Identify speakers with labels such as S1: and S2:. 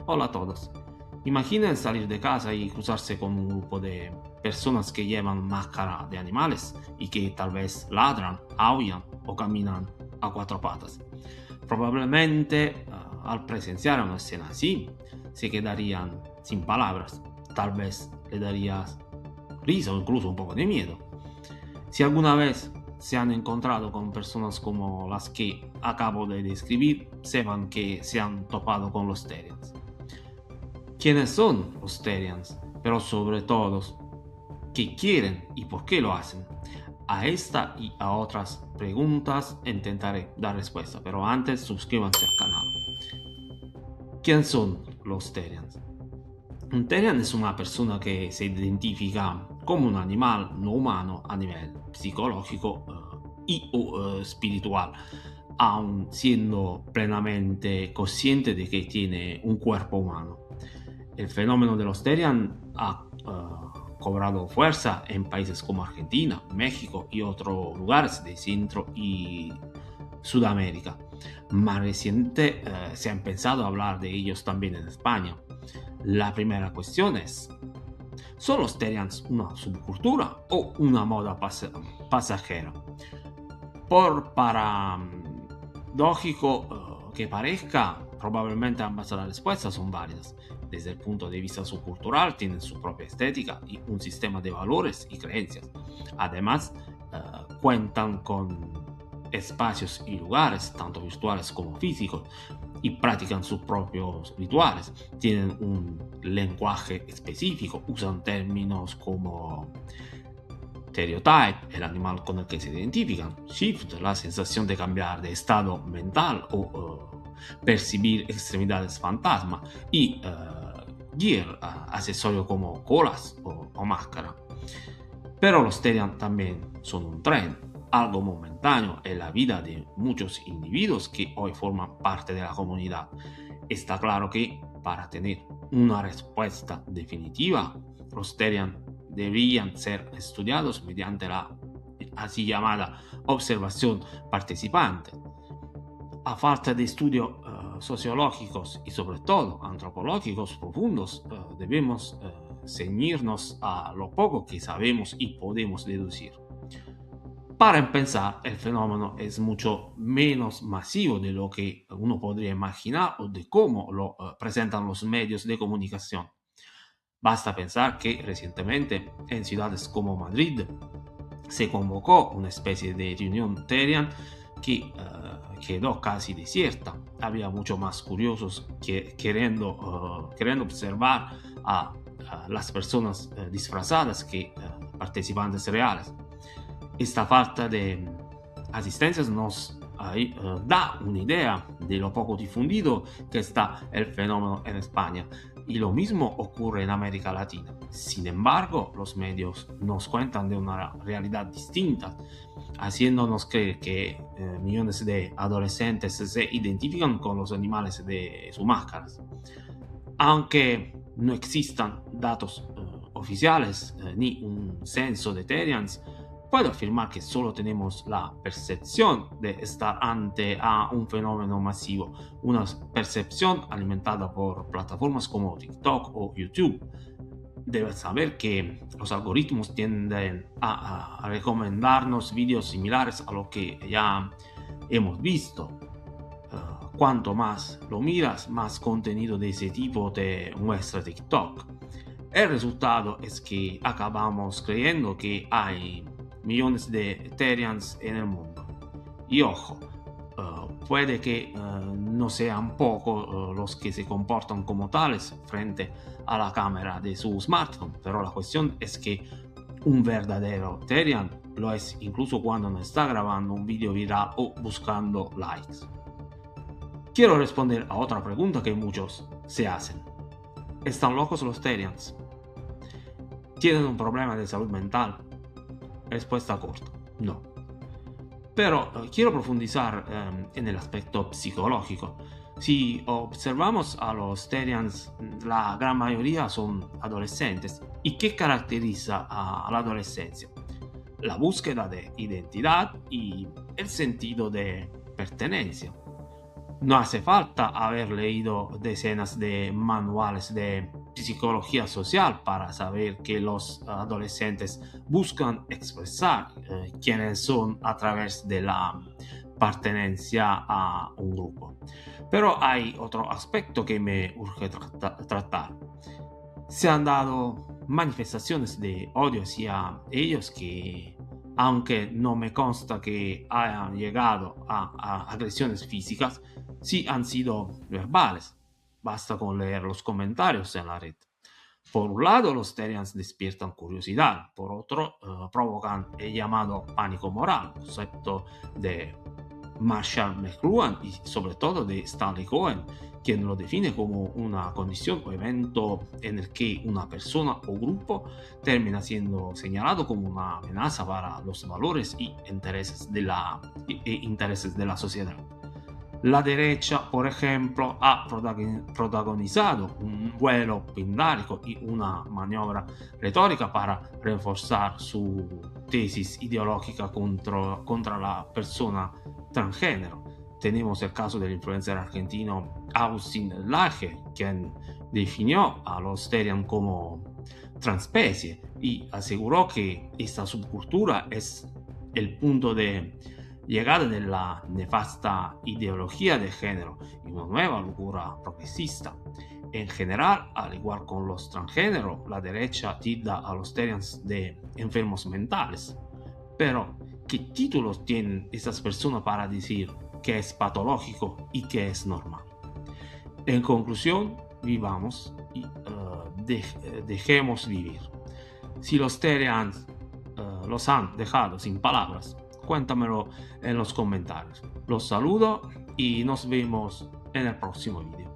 S1: Hola a todos. Imaginen salir de casa y cruzarse con un grupo de personas que llevan máscara de animales y que tal vez ladran, aullan o caminan a cuatro patas. Probablemente al presenciar una escena así, se quedarían sin palabras. Tal vez le darías risa o incluso un poco de miedo. Si alguna vez se han encontrado con personas como las que acabo de describir, sepan que se han topado con los Therians. ¿Quiénes son los Therians? Pero sobre todo, ¿qué quieren y por qué lo hacen? A esta y a otras preguntas intentaré dar respuesta, pero antes suscríbanse al canal. ¿Quién son los Therians? Un Therian es una persona que se identifica como un animal no humano a nivel psicológico y o espiritual, aun siendo plenamente consciente de que tiene un cuerpo humano. El fenómeno de los Therian ha cobrado fuerza en países como Argentina, México y otros lugares de Centro y Sudamérica. Más reciente se ha empezado a hablar de ellos también en España. La primera cuestión es, ¿son los Therians una subcultura o una moda pasajera? Por paradójico que parezca, probablemente ambas las respuestas son válidas. Desde el punto de vista subcultural, tienen su propia estética y un sistema de valores y creencias. Además, cuentan con espacios y lugares, tanto virtuales como físicos, y practican sus propios rituales. Tienen un lenguaje específico, usan términos como stereotype, el animal con el que se identifican, shift, la sensación de cambiar de estado mental o percibir extremidades fantasma, y gear, accesorio como colas o máscara. Pero los Therian también son un tren, algo momentáneo en la vida de muchos individuos que hoy forman parte de la comunidad. Está claro que para tener una respuesta definitiva, los Therian deberían ser estudiados mediante la así llamada observación participante. A falta de estudios sociológicos y sobre todo antropológicos profundos, debemos ceñirnos a lo poco que sabemos y podemos deducir. Para empezar, el fenómeno es mucho menos masivo de lo que uno podría imaginar o de cómo lo presentan los medios de comunicación. Basta pensar que recientemente en ciudades como Madrid se convocó una especie de reunión Therian que quedó casi desierta. Había mucho más curiosos que queriendo observar a las personas disfrazadas que participantes reales. Esta falta de asistencia nos da una idea de lo poco difundido que está el fenómeno en España, y lo mismo ocurre en América Latina. Sin embargo, los medios nos cuentan de una realidad distinta, haciéndonos creer que millones de adolescentes se identifican con los animales de sus máscaras. Aunque no existan datos oficiales ni un censo de Therians, puedo afirmar que solo tenemos la percepción de estar ante a un fenómeno masivo, una percepción alimentada por plataformas como TikTok o YouTube. Debes saber que los algoritmos tienden a recomendarnos vídeos similares a lo que ya hemos visto. Cuanto más lo miras, más contenido de ese tipo te muestra TikTok. El resultado es que acabamos creyendo que hay millones de Therians en el mundo. Y ojo, puede que no sean pocos los que se comportan como tales frente a la cámara de su smartphone, pero la cuestión es que un verdadero Therian lo es incluso cuando no está grabando un video viral o buscando likes. Quiero responder a otra pregunta que muchos se hacen. ¿Están locos los Therians? ¿Tienen un problema de salud mental? Respuesta corta, no. Pero quiero profundizar en el aspecto psicológico. Si observamos a los Therians, la gran mayoría son adolescentes. ¿Y qué caracteriza a la adolescencia? La búsqueda de identidad y el sentido de pertenencia. No hace falta haber leído decenas de manuales de psicología social para saber que los adolescentes buscan expresar quiénes son a través de la pertenencia a un grupo. Pero hay otro aspecto que me urge tratar. Se han dado manifestaciones de odio hacia ellos que, aunque no me consta que hayan llegado a agresiones físicas, sí han sido verbales. Basta con leer los comentarios en la red. Por un lado, los Terians despiertan curiosidad, por otro, provocan el llamado pánico moral, concepto de Marshall McLuhan y sobre todo de Stanley Cohen, quien lo define como una condición o evento en el que una persona o grupo termina siendo señalado como una amenaza para los valores y intereses de la sociedad. La derecha, por ejemplo, ha protagonizado un vuelo pindárico y una maniobra retórica para reforzar su tesis ideológica contra la persona transgénero. Tenemos el caso del influencer argentino Agustín Laje, quien definió a los Terian como transespecie y aseguró que esta subcultura es el punto de llegada de la nefasta ideología de género y una nueva locura progresista. En general, al igual con los transgéneros, la derecha tilda a los Terians de enfermos mentales. Pero, ¿qué títulos tienen esas personas para decir qué es patológico y qué es normal? En conclusión, vivamos y dejemos vivir. Si los Terians los han dejado sin palabras, cuéntamelo en los comentarios. Los saludo y nos vemos en el próximo video.